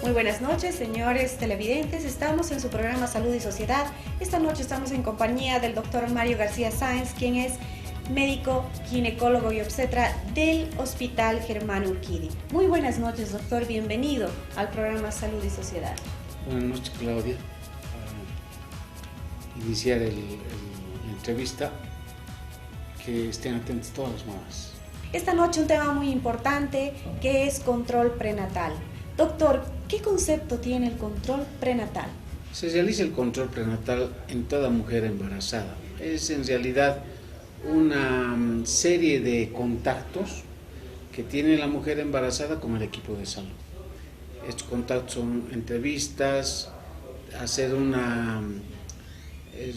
Muy buenas noches, señores televidentes. Estamos en su programa Salud y Sociedad. Esta noche estamos en compañía del doctor Mario García Sáenz, quien es médico, ginecólogo y obstetra del Hospital Germán Urquidi. Muy buenas noches, doctor. Bienvenido al programa Salud y Sociedad. Buenas noches, Claudia. Para iniciar la entrevista, que estén atentos todas las mamás. Esta noche un tema muy importante que es control prenatal. Doctor, ¿qué concepto tiene el control prenatal? Se realiza el control prenatal en toda mujer embarazada. Es en realidad una serie de contactos que tiene la mujer embarazada con el equipo de salud. Estos contactos son entrevistas, hacer una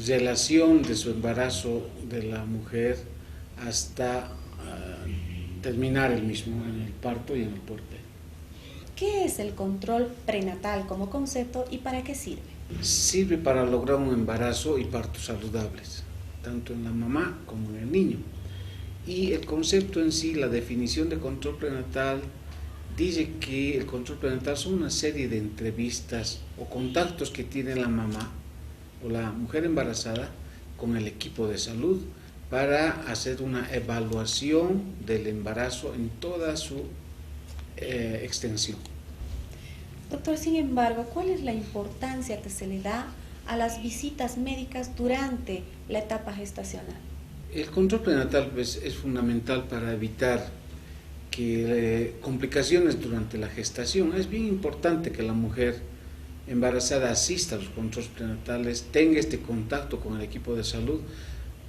relación de su embarazo de la mujer hasta terminar el mismo en el parto y en el puerperio. ¿Qué es el control prenatal como concepto y para qué sirve? Sirve para lograr un embarazo y partos saludables, tanto en la mamá como en el niño. Y el concepto en sí, la definición de control prenatal, dice que el control prenatal son una serie de entrevistas o contactos que tiene la mamá o la mujer embarazada con el equipo de salud para hacer una evaluación del embarazo en toda su extensión. Doctor, sin embargo, ¿cuál es la importancia que se le da a las visitas médicas durante la etapa gestacional? El control prenatal pues, es fundamental para evitar que complicaciones durante la gestación. Es bien importante que la mujer embarazada asista a los controles prenatales, tenga este contacto con el equipo de salud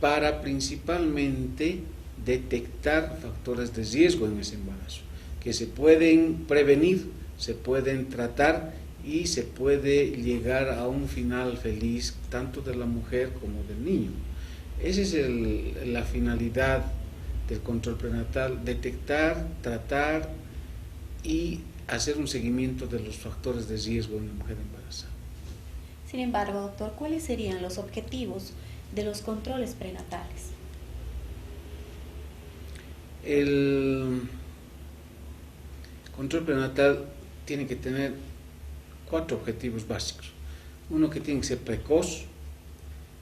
para principalmente detectar factores de riesgo en ese embarazo, que se pueden prevenir, se pueden tratar y se puede llegar a un final feliz tanto de la mujer como del niño. Esa es la finalidad del control prenatal: detectar, tratar y hacer un seguimiento de los factores de riesgo en la mujer embarazada. Sin embargo, doctor, ¿cuáles serían los objetivos de los controles prenatales? El control prenatal tiene que tener 4 objetivos básicos. Uno, que tiene que ser precoz,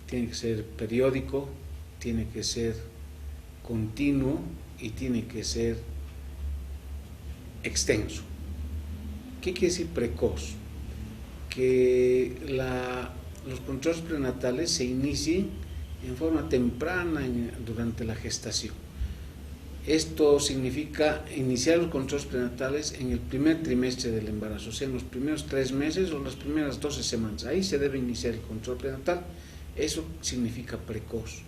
tiene que ser periódico, tiene que ser continuo y tiene que ser extenso. ¿Qué quiere decir precoz? Que los controles prenatales se inicien en forma temprana durante la gestación. Esto significa iniciar los controles prenatales en el primer trimestre del embarazo, o sea, en los primeros 3 meses o las primeras 12 semanas. Ahí se debe iniciar el control prenatal. Eso significa precoz.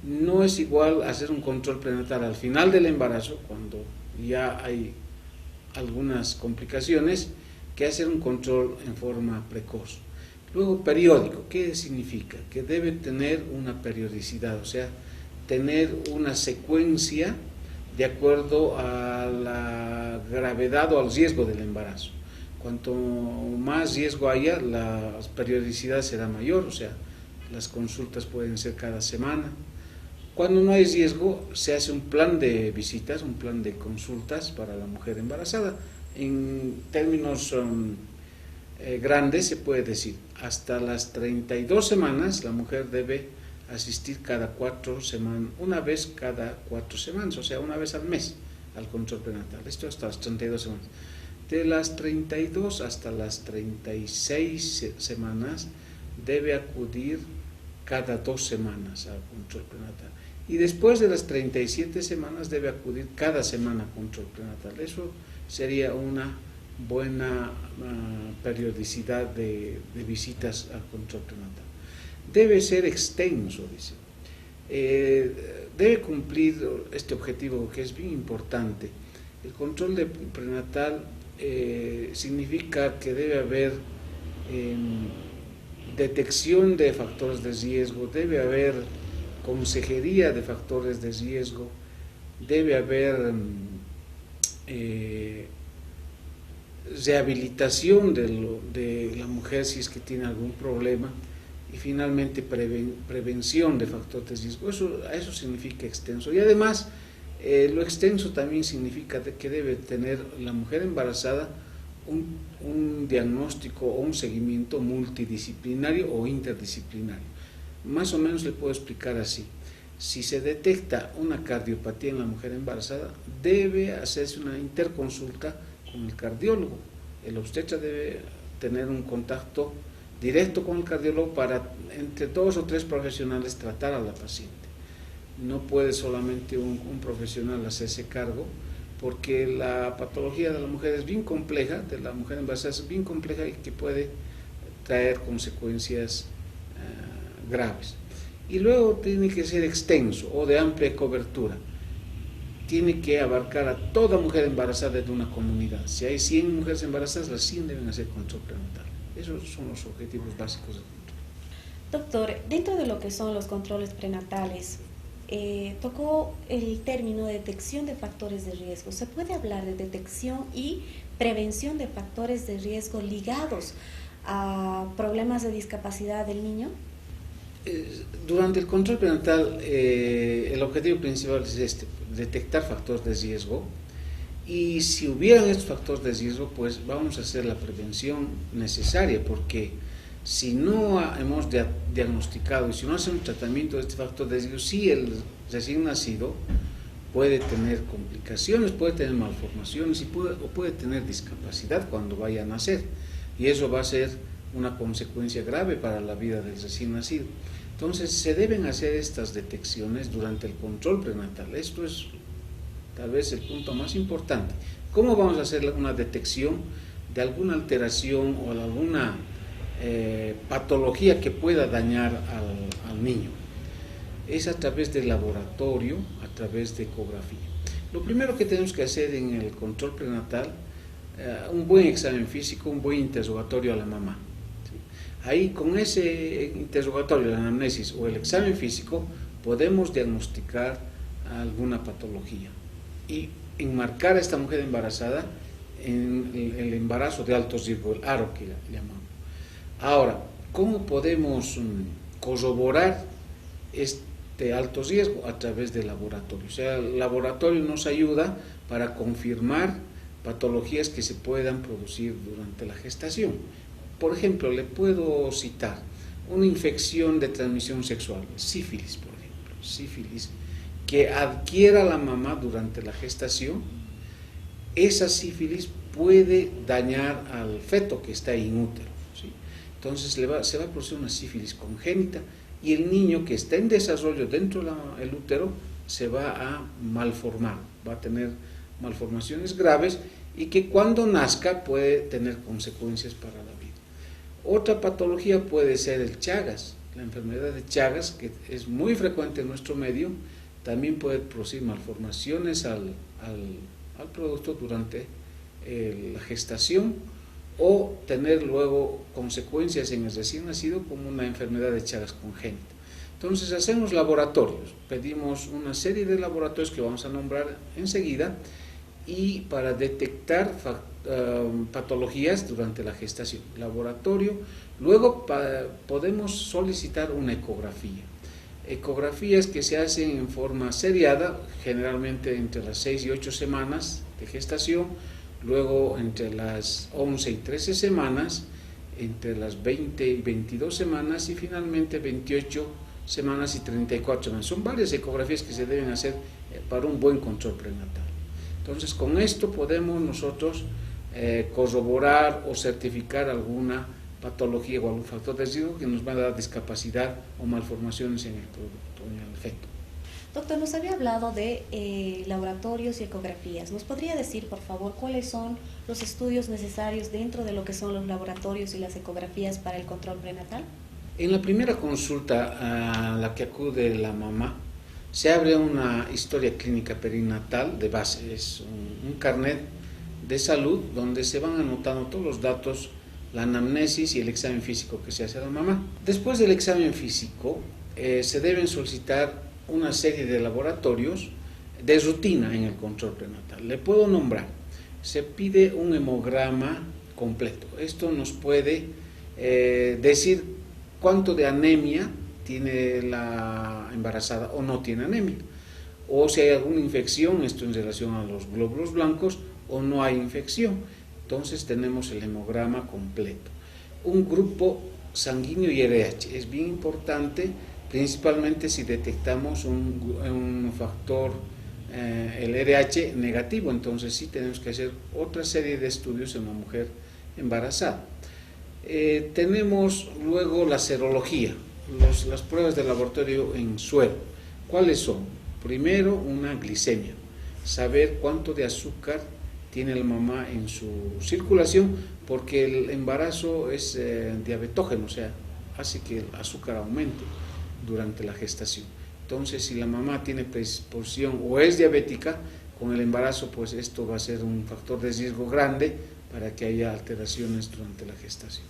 No es igual hacer un control prenatal al final del embarazo, cuando ya hay algunas complicaciones, que hacer un control en forma precoz. Luego, periódico. ¿Qué significa? Que debe tener una periodicidad, o sea, tener una secuencia de acuerdo a la gravedad o al riesgo del embarazo. Cuanto más riesgo haya, la periodicidad será mayor, o sea, las consultas pueden ser cada semana. Cuando no hay riesgo, se hace un plan de visitas, un plan de consultas para la mujer embarazada. En términos grandes se puede decir, hasta las 32 semanas la mujer debe asistir cada 4 semanas, una vez cada 4 semanas, o sea, una vez al mes al control prenatal. Esto hasta las 32 semanas. De las 32 hasta las 36 semanas debe acudir cada 2 semanas al control prenatal. Y después de las 37 semanas debe acudir cada semana al control prenatal. Eso sería una buena periodicidad de visitas al control prenatal. Debe ser extenso, dice. Debe cumplir este objetivo, que es bien importante. El control prenatal significa que debe haber detección de factores de riesgo, debe haber consejería de factores de riesgo, debe haber rehabilitación de la mujer si es que tiene algún problema, y finalmente prevención de factores de riesgo. Eso significa extenso. Y además lo extenso también significa que debe tener la mujer embarazada un diagnóstico o un seguimiento multidisciplinario o interdisciplinario. Más o menos le puedo explicar así. Si se detecta una cardiopatía en la mujer embarazada, debe hacerse una interconsulta con el cardiólogo. El obstetra debe tener un contacto directo con el cardiólogo para, entre 2 o 3 profesionales, tratar a la paciente. No puede solamente un profesional hacerse cargo, porque la patología de la mujer es bien compleja, de la mujer embarazada es bien compleja y que puede traer consecuencias graves. Y luego tiene que ser extenso o de amplia cobertura. Tiene que abarcar a toda mujer embarazada de una comunidad. Si hay 100 mujeres embarazadas, las 100 deben hacer control prenatal. Esos son los objetivos básicos del control. Doctor, dentro de lo que son los controles prenatales, tocó el término de detección de factores de riesgo. ¿Se puede hablar de detección y prevención de factores de riesgo ligados a problemas de discapacidad del niño? Durante el control prenatal, el objetivo principal es detectar factores de riesgo, y si hubieran estos factores de riesgo, pues vamos a hacer la prevención necesaria, porque si no hemos diagnosticado y si no hacemos tratamiento de este factor de riesgo, sí, el recién nacido puede tener complicaciones, puede tener malformaciones o puede tener discapacidad cuando vaya a nacer, y eso va a ser una consecuencia grave para la vida del recién nacido. Entonces se deben hacer estas detecciones durante el control prenatal. Esto es tal vez el punto más importante. ¿Cómo vamos a hacer una detección de alguna alteración o de alguna patología que pueda dañar al niño? Es a través del laboratorio, a través de ecografía. Lo primero que tenemos que hacer en el control prenatal, un buen examen físico, un buen interrogatorio a la mamá. Ahí, con ese interrogatorio, la anamnesis o el examen físico, podemos diagnosticar alguna patología y enmarcar a esta mujer embarazada en el embarazo de alto riesgo, el ARO que llamamos. Ahora, ¿cómo podemos corroborar este alto riesgo? A través del laboratorio. O sea, el laboratorio nos ayuda para confirmar patologías que se puedan producir durante la gestación. Por ejemplo, le puedo citar una infección de transmisión sexual, sífilis, por ejemplo, sífilis, que adquiera la mamá durante la gestación. Esa sífilis puede dañar al feto que está in útero, ¿sí? Entonces se va a producir una sífilis congénita, y el niño que está en desarrollo dentro del útero se va a malformar, va a tener malformaciones graves y que cuando nazca puede tener consecuencias para la vida. Otra patología puede ser el Chagas, la enfermedad de Chagas, que es muy frecuente en nuestro medio. También puede producir malformaciones al producto durante la gestación, o tener luego consecuencias en el recién nacido como una enfermedad de Chagas congénita. Entonces hacemos laboratorios, pedimos una serie de laboratorios que vamos a nombrar enseguida, y para detectar patologías durante la gestación, laboratorio. Luego podemos solicitar una ecografía. Ecografías que se hacen en forma seriada, generalmente entre las 6 y 8 semanas de gestación, luego entre las 11 y 13 semanas, entre las 20 y 22 semanas y finalmente 28 semanas y 34 semanas. Son varias ecografías que se deben hacer para un buen control prenatal. Entonces, con esto podemos nosotros corroborar o certificar alguna patología o algún factor de riesgo que nos va a dar discapacidad o malformaciones en el producto, en el feto. Doctor, nos había hablado de laboratorios y ecografías. ¿Nos podría decir, por favor, cuáles son los estudios necesarios dentro de lo que son los laboratorios y las ecografías para el control prenatal? En la primera consulta a la que acude la mamá, se abre una historia clínica perinatal de base. Es un carnet de salud donde se van anotando todos los datos, la anamnesis y el examen físico que se hace a la mamá. Después del examen físico, se deben solicitar una serie de laboratorios de rutina en el control prenatal. Le puedo nombrar, se pide un hemograma completo. Esto nos puede decir cuánto de anemia tiene la embarazada o no tiene anemia, o si hay alguna infección, esto en relación a los glóbulos blancos, o no hay infección. Entonces tenemos el hemograma completo. Un grupo sanguíneo y RH es bien importante, principalmente si detectamos un factor, el RH negativo. Entonces sí tenemos que hacer otra serie de estudios en una mujer embarazada. Tenemos luego la serología, las pruebas de laboratorio en suero. ¿Cuáles son? Primero, una glicemia, saber cuánto de azúcar tiene la mamá en su circulación, porque el embarazo es diabetógeno, o sea, hace que el azúcar aumente durante la gestación. Entonces, si la mamá tiene predisposición o es diabética, con el embarazo, pues esto va a ser un factor de riesgo grande para que haya alteraciones durante la gestación.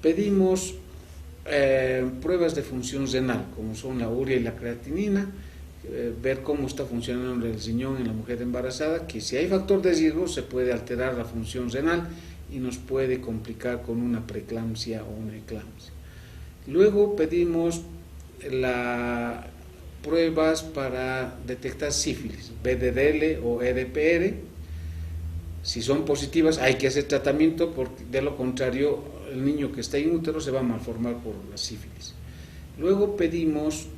Pedimos pruebas de función renal, como son la urea y la creatinina, ver cómo está funcionando el riñón en la mujer embarazada, que si hay factor de riesgo se puede alterar la función renal y nos puede complicar con una preeclampsia o una eclampsia. Luego pedimos pruebas para detectar sífilis, BDDL o EDPR. Si son positivas hay que hacer tratamiento, porque de lo contrario el niño que está en útero se va a malformar por la sífilis. Luego pedimos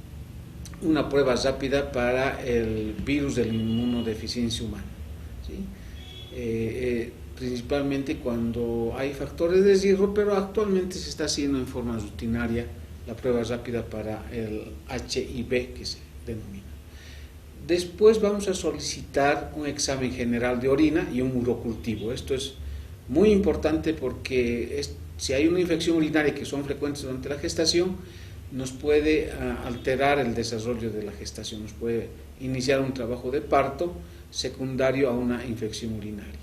una prueba rápida para el virus de la inmunodeficiencia humana, ¿sí? Principalmente cuando hay factores de riesgo, pero actualmente se está haciendo en forma rutinaria la prueba rápida para el HIV, que se denomina. Después vamos a solicitar un examen general de orina y un urocultivo. Esto es muy importante porque si hay una infección urinaria que son frecuentes durante la gestación, nos puede alterar el desarrollo de la gestación, nos puede iniciar un trabajo de parto secundario a una infección urinaria.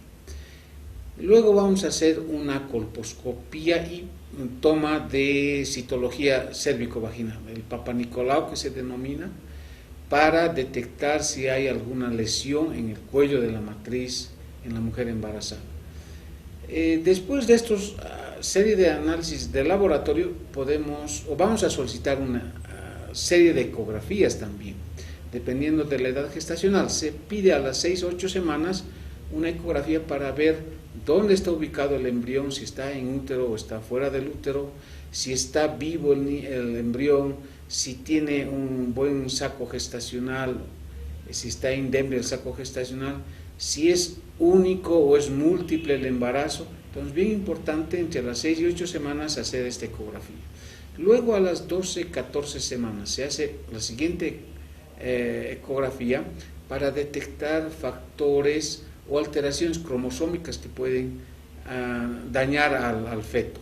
Luego vamos a hacer una colposcopía y toma de citología cérvico-vaginal, el Papanicolau que se denomina, para detectar si hay alguna lesión en el cuello de la matriz en la mujer embarazada. Después de estos serie de análisis de laboratorio vamos a solicitar una serie de ecografías también, dependiendo de la edad gestacional. Se pide a las 6 o 8 semanas una ecografía para ver dónde está ubicado el embrión, si está en útero o está fuera del útero, si está vivo el embrión, si tiene un buen saco gestacional, si está indemne el saco gestacional, si es único o es múltiple el embarazo. Entonces, bien importante entre las 6 y 8 semanas hacer esta ecografía. Luego a las 12, 14 semanas se hace la siguiente ecografía para detectar factores o alteraciones cromosómicas que pueden dañar al feto.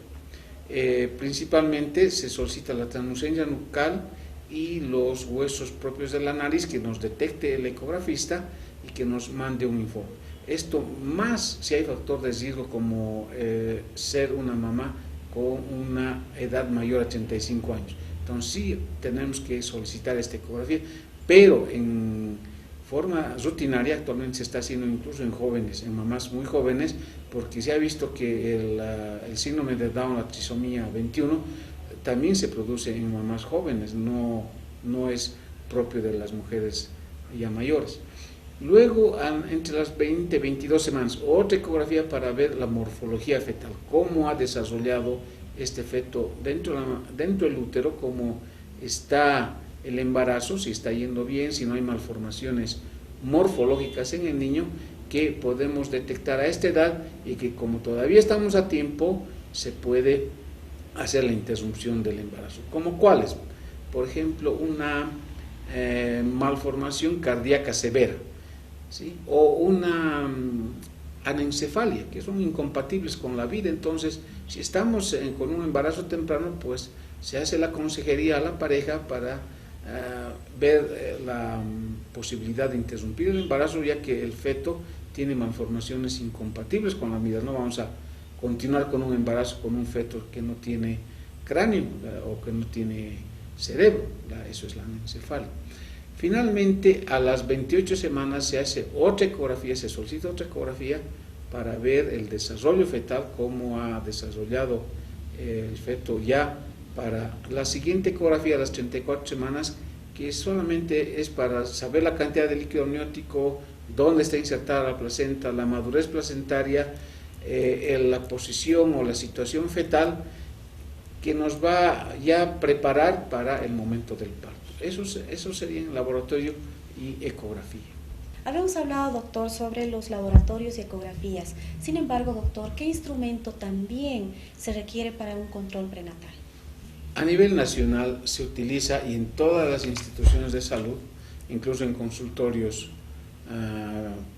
Principalmente se solicita la translucencia nucal y los huesos propios de la nariz, que nos detecte el ecografista y que nos mande un informe. Esto más si hay factor de riesgo como ser una mamá con una edad mayor a 35 años. Entonces sí tenemos que solicitar esta ecografía, pero en forma rutinaria actualmente se está haciendo incluso en jóvenes, en mamás muy jóvenes, porque se ha visto que el síndrome de Down, la trisomía 21, también se produce en mamás jóvenes, no es propio de las mujeres ya mayores. Luego, entre las 20 y 22 semanas, otra ecografía para ver la morfología fetal, cómo ha desarrollado este feto dentro del útero, cómo está el embarazo, si está yendo bien, si no hay malformaciones morfológicas en el niño, que podemos detectar a esta edad y que como todavía estamos a tiempo, se puede hacer la interrupción del embarazo. ¿Como cuáles? Por ejemplo, una malformación cardíaca severa, ¿sí? O una anencefalia, que son incompatibles con la vida. Entonces, si estamos con un embarazo temprano, pues se hace la consejería a la pareja para ver la posibilidad de interrumpir el embarazo, ya que el feto tiene malformaciones incompatibles con la vida. No vamos a continuar con un embarazo con un feto que no tiene cráneo o que no tiene cerebro. Eso es la anencefalia. Finalmente, a las 28 semanas se hace otra ecografía, se solicita otra ecografía para ver el desarrollo fetal, cómo ha desarrollado el feto ya para la siguiente ecografía a las 34 semanas, que solamente es para saber la cantidad de líquido amniótico, dónde está insertada la placenta, la madurez placentaria la posición o la situación fetal que nos va ya a preparar para el momento del parto. Eso sería en laboratorio y ecografía. Habíamos hablado, doctor, sobre los laboratorios y ecografías. Sin embargo, doctor, ¿qué instrumento también se requiere para un control prenatal? A nivel nacional se utiliza, y en todas las instituciones de salud, incluso en consultorios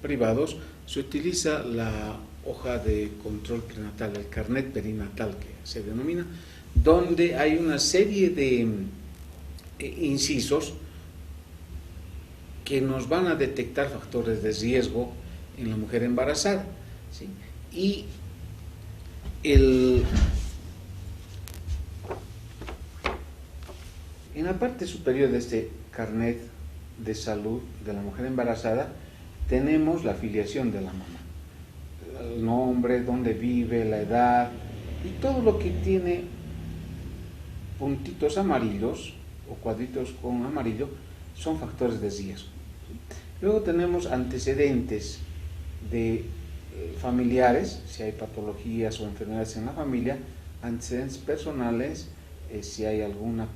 privados, se utiliza la hoja de control prenatal, el carnet perinatal que se denomina, donde hay una serie de incisos que nos van a detectar factores de riesgo en la mujer embarazada, ¿sí? Y en la parte superior de este carnet de salud de la mujer embarazada tenemos la filiación de la mamá, el nombre, dónde vive, la edad y todo lo que tiene puntitos amarillos o cuadritos con amarillo son factores de riesgo. Luego tenemos antecedentes de familiares, si hay patologías o enfermedades en la familia, antecedentes personales, si hay alguna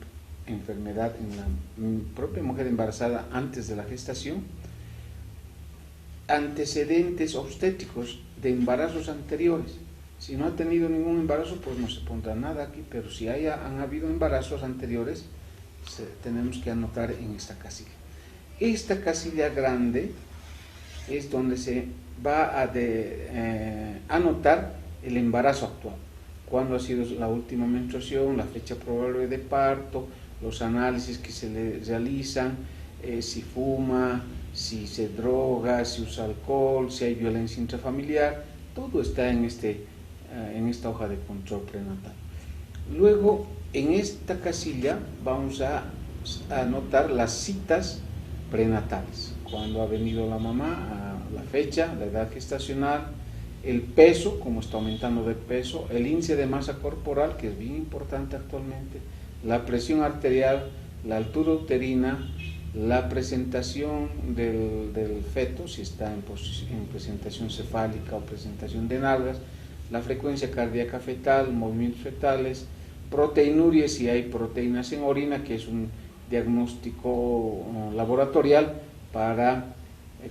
enfermedad en la propia mujer embarazada antes de la gestación, antecedentes obstétricos de embarazos anteriores. Si no ha tenido ningún embarazo, pues no se pondrá nada aquí, pero si han habido embarazos anteriores, tenemos que anotar en esta casilla. Esta casilla grande es donde se va a anotar el embarazo actual, cuándo ha sido la última menstruación, la fecha probable de parto, los análisis que se le realizan, si fuma, si se droga, si usa alcohol, si hay violencia intrafamiliar, todo está en esta hoja de control prenatal. Luego, en esta casilla vamos a anotar las citas prenatales, cuando ha venido la mamá, la fecha, la edad gestacional, el peso, como está aumentando de peso, el índice de masa corporal, que es bien importante actualmente, la presión arterial, la altura uterina, la presentación del feto, si está en presentación cefálica o presentación de nalgas, la frecuencia cardíaca fetal, movimientos fetales, proteinuria, si hay proteínas en orina, que es un diagnóstico laboratorial para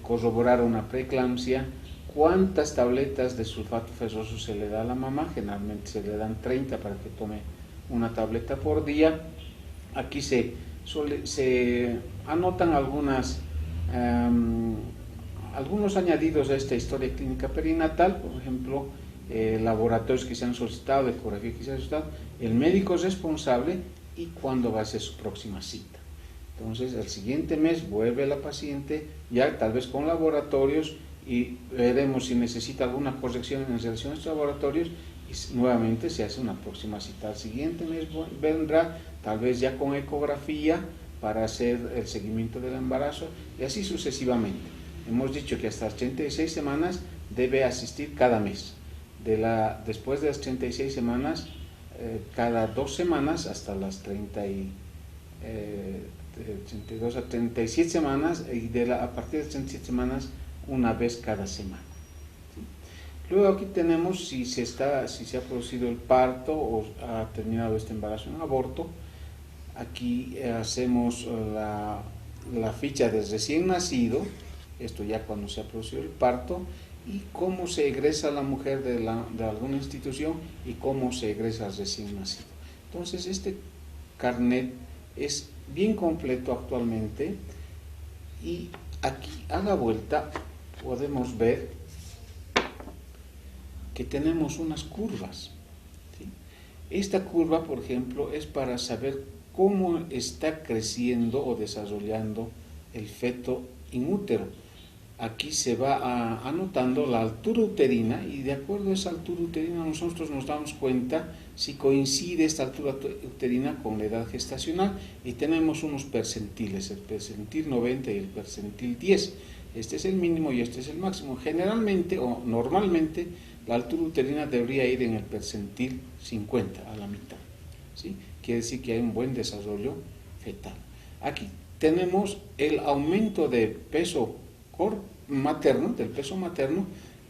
corroborar una preeclampsia, cuántas tabletas de sulfato ferroso se le da a la mamá, generalmente se le dan 30 para que tome una tableta por día. Aquí se anotan algunos añadidos a esta historia clínica perinatal, por ejemplo, laboratorios que se han solicitado, ecografía que se ha solicitado, el médico responsable y cuándo va a ser su próxima cita. Entonces, el siguiente mes vuelve la paciente, ya tal vez con laboratorios, y veremos si necesita alguna corrección en relación a estos laboratorios, y nuevamente se hace una próxima cita. Al siguiente mes vendrá, tal vez ya con ecografía, para hacer el seguimiento del embarazo, y así sucesivamente. Hemos dicho que hasta las 36 semanas debe asistir cada mes. Después de las 36 semanas, cada 2 semanas, hasta las 32 a 37 semanas, y a partir de las 37 semanas, una vez cada semana. ¿Sí? Luego aquí tenemos si se ha producido el parto o ha terminado este embarazo en aborto. Aquí hacemos la ficha del recién nacido, esto ya cuando se ha producido el parto, y cómo se egresa la mujer de alguna institución y cómo se egresa el recién nacido. Entonces, este carnet es bien completo actualmente, y aquí a la vuelta podemos ver que tenemos unas curvas. ¿Sí? Esta curva, por ejemplo, es para saber cómo está creciendo o desarrollando el feto in útero. Aquí se va anotando la altura uterina, y de acuerdo a esa altura uterina nosotros nos damos cuenta si coincide esta altura uterina con la edad gestacional, y tenemos unos percentiles, el percentil 90 y el percentil 10. Este es el mínimo y este es el máximo. Generalmente o normalmente la altura uterina debería ir en el percentil 50, a la mitad, ¿sí? Quiere decir que hay un buen desarrollo fetal. Aquí tenemos el aumento de peso materno, del peso materno,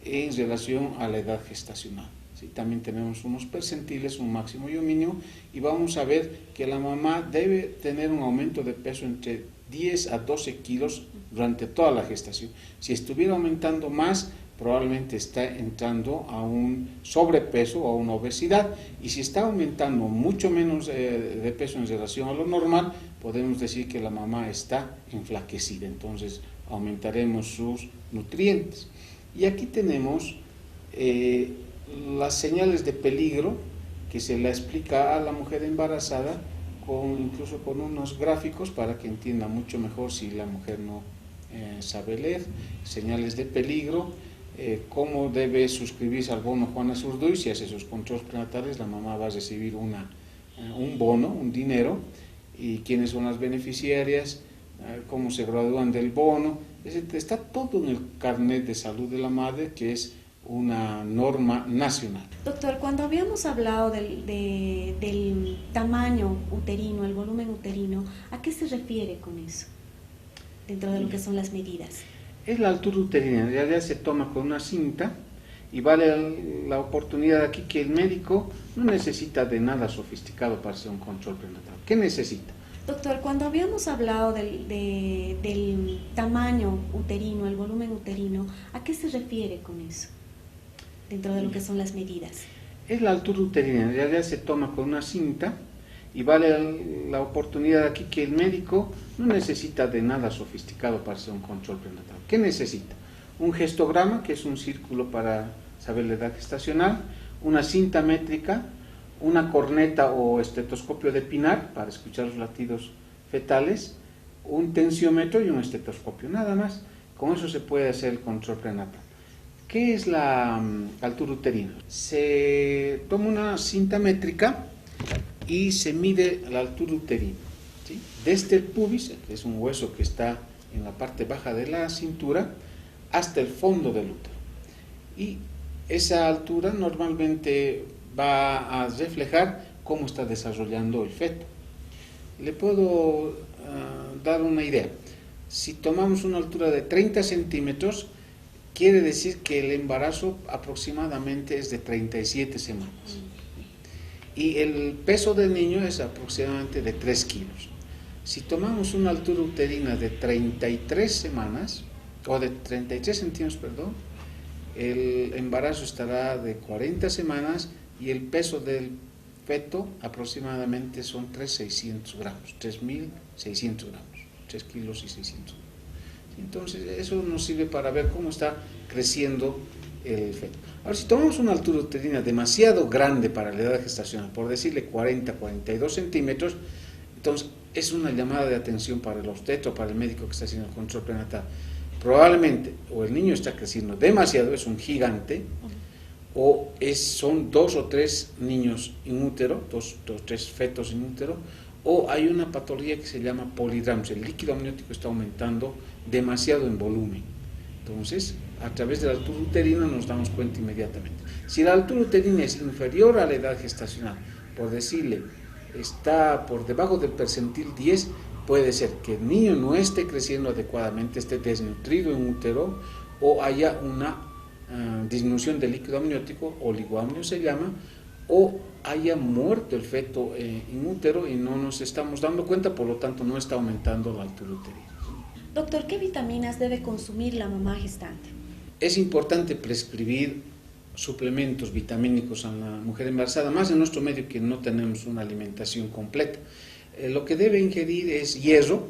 en relación a la edad gestacional. ¿Sí? También tenemos unos percentiles, un máximo y un mínimo, y vamos a ver que la mamá debe tener un aumento de peso entre 10 a 12 kilos durante toda la gestación. Si estuviera aumentando más, probablemente está entrando a un sobrepeso o a una obesidad, y si está aumentando mucho menos de peso en relación a lo normal, podemos decir que la mamá está enflaquecida, entonces aumentaremos sus nutrientes. Y aquí tenemos las señales de peligro que se le explica a la mujer embarazada, incluso con unos gráficos para que entienda mucho mejor si la mujer no sabe leer. Señales de peligro, cómo debe suscribirse al bono Juana Zurduy. Si hace sus controles prenatales, la mamá va a recibir un bono, un dinero, y quiénes son las beneficiarias, cómo se gradúan del bono. Está todo en el carnet de salud de la madre, que es una norma nacional. Doctor, cuando habíamos hablado del tamaño uterino, el volumen uterino, ¿a qué se refiere con eso? Dentro de lo que son las medidas. Es la altura uterina, en realidad se toma con una cinta, y vale la oportunidad aquí que el médico no necesita de nada sofisticado para hacer un control prenatal. ¿Qué necesita? Doctor, cuando habíamos hablado del tamaño uterino, el volumen uterino, ¿a qué se refiere con eso? Dentro de lo que son las medidas. Es la altura uterina, en realidad se toma con una cinta, y vale la oportunidad aquí que el médico no necesita de nada sofisticado para hacer un control prenatal. ¿Qué necesita? Un gestograma, que es un círculo para saber la edad gestacional, una cinta métrica, una corneta o estetoscopio de Pinar para escuchar los latidos fetales, un tensiómetro y un estetoscopio, nada más. Con eso se puede hacer el control prenatal. ¿Qué es la altura uterina? Se toma una cinta métrica y se mide la altura uterina, ¿sí? Desde el pubis, que es un hueso que está en la parte baja de la cintura, hasta el fondo del útero. Y esa altura normalmente va a reflejar cómo está desarrollando el feto. Le puedo dar una idea. Si tomamos una altura de 30 centímetros, quiere decir que el embarazo aproximadamente es de 37 semanas. Y el peso del niño es aproximadamente de 3 kilos. Si tomamos una altura uterina de 33 semanas, o de 33 centímetros, perdón, el embarazo estará de 40 semanas y el peso del feto aproximadamente son 3.600 gramos, 3.600 gramos, 3 kilos y 600 gramos. Entonces eso nos sirve para ver cómo está creciendo el feto. Ahora, si tomamos una altura uterina demasiado grande para la edad gestacional, por decirle 40-42 centímetros, entonces es una llamada de atención para el obstetra o para el médico que está haciendo el control prenatal. Probablemente o el niño está creciendo demasiado, es un gigante, o son 2 o 3 niños in útero, 2 o 3 fetos in útero, o hay una patología que se llama polidramsia, el líquido amniótico está aumentando demasiado en volumen. Entonces, a través de la altura uterina nos damos cuenta inmediatamente. Si la altura uterina es inferior a la edad gestacional, por decirle, está por debajo del percentil 10, puede ser que el niño no esté creciendo adecuadamente, esté desnutrido en útero, o haya una disminución del líquido amniótico, oligoamnio se llama, o haya muerto el feto in útero y no nos estamos dando cuenta, por lo tanto no está aumentando la altura uterina. Doctor, ¿qué vitaminas debe consumir la mamá gestante? Es importante prescribir suplementos vitamínicos a la mujer embarazada, más en nuestro medio que no tenemos una alimentación completa. Lo que debe ingerir es hierro,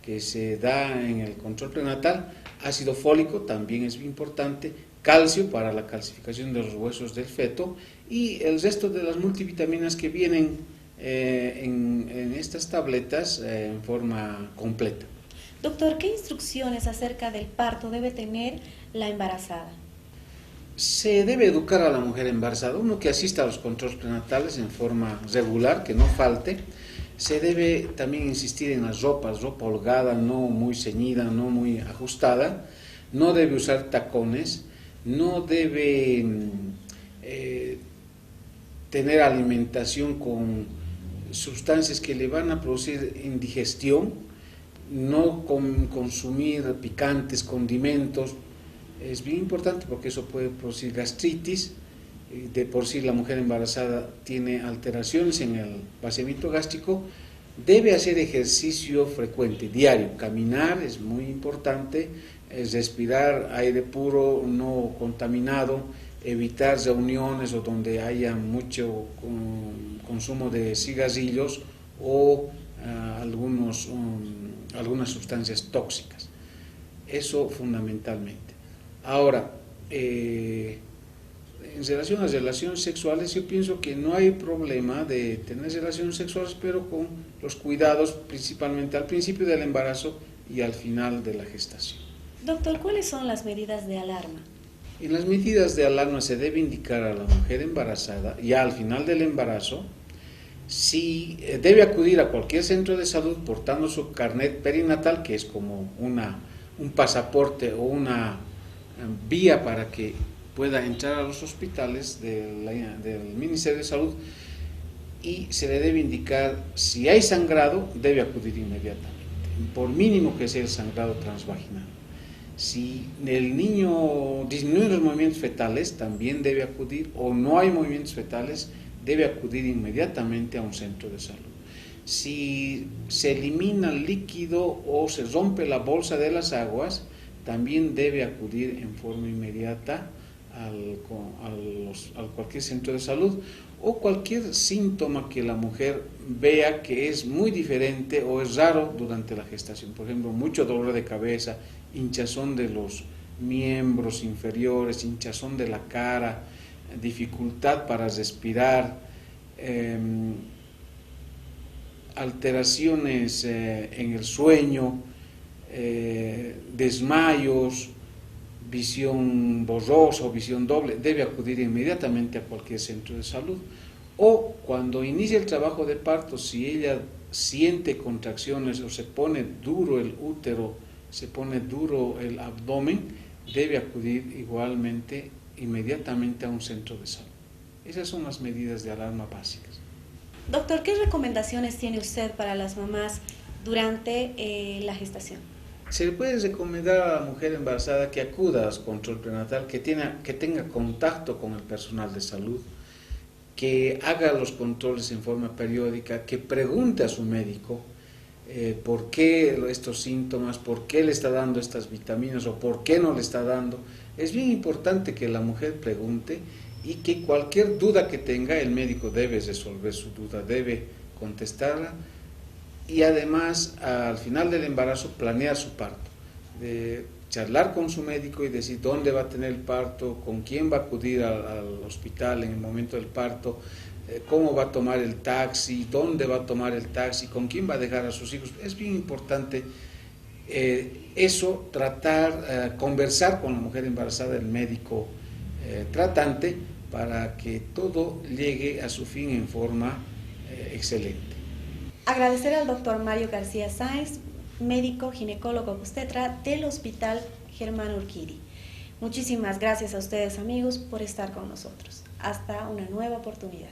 que se da en el control prenatal, ácido fólico también es importante, calcio para la calcificación de los huesos del feto y el resto de las multivitaminas que vienen en estas tabletas en forma completa. Doctor, ¿qué instrucciones acerca del parto debe tener la embarazada? Se debe educar a la mujer embarazada, uno que asista a los controles prenatales en forma regular, que no falte. Se debe también insistir en las ropa holgada, no muy ceñida, no muy ajustada. No debe usar tacones, no debe tener alimentación con sustancias que le van a producir indigestión, no consumir picantes, condimentos, es bien importante porque eso puede producir gastritis. De por sí la mujer embarazada tiene alteraciones en el vaciamiento gástrico. Debe hacer ejercicio frecuente, diario. Caminar es muy importante, es respirar aire puro, no contaminado, evitar reuniones o donde haya mucho consumo de cigarrillos o algunas sustancias tóxicas. Eso fundamentalmente. Ahora, en relación a las relaciones sexuales, yo pienso que no hay problema de tener relaciones sexuales, pero con los cuidados principalmente al principio del embarazo y al final de la gestación. Doctor, ¿cuáles son las medidas de alarma? En las medidas de alarma se debe indicar a la mujer embarazada, ya al final del embarazo, si debe acudir a cualquier centro de salud portando su carnet perinatal, que es como un pasaporte o una vía para que pueda entrar a los hospitales del Ministerio de Salud, y se le debe indicar si hay sangrado, debe acudir inmediatamente, por mínimo que sea el sangrado transvaginal. Si el niño disminuye los movimientos fetales, también debe acudir, o no hay movimientos fetales, debe acudir inmediatamente a un centro de salud. Si se elimina el líquido o se rompe la bolsa de las aguas, también debe acudir en forma inmediata a cualquier centro de salud, o cualquier síntoma que la mujer vea que es muy diferente o es raro durante la gestación. Por ejemplo, mucho dolor de cabeza, hinchazón de los miembros inferiores, hinchazón de la cara, dificultad para respirar, alteraciones en el sueño, desmayos, visión borrosa o visión doble, debe acudir inmediatamente a cualquier centro de salud. O cuando inicia el trabajo de parto, si ella siente contracciones o se pone duro el útero, se pone duro el abdomen, debe acudir igualmente inmediatamente a un centro de salud. Esas son las medidas de alarma básicas. Doctor, ¿qué recomendaciones tiene usted para las mamás durante la gestación? Se le puede recomendar a la mujer embarazada que acuda al control prenatal, que tenga contacto con el personal de salud, que haga los controles en forma periódica, que pregunte a su médico por qué estos síntomas, por qué le está dando estas vitaminas o por qué no le está dando. Es bien importante que la mujer pregunte y que cualquier duda que tenga, el médico debe resolver su duda, debe contestarla. Y además, al final del embarazo, planear su parto, de charlar con su médico y decir dónde va a tener el parto, con quién va a acudir al hospital en el momento del parto, cómo va a tomar el taxi, dónde va a tomar el taxi, con quién va a dejar a sus hijos. Es bien importante eso, conversar con la mujer embarazada, el médico tratante, para que todo llegue a su fin en forma excelente. Agradecer al doctor Mario García Sáenz, médico ginecólogo obstetra del Hospital Germán Urquidi. Muchísimas gracias a ustedes, amigos, por estar con nosotros. Hasta una nueva oportunidad.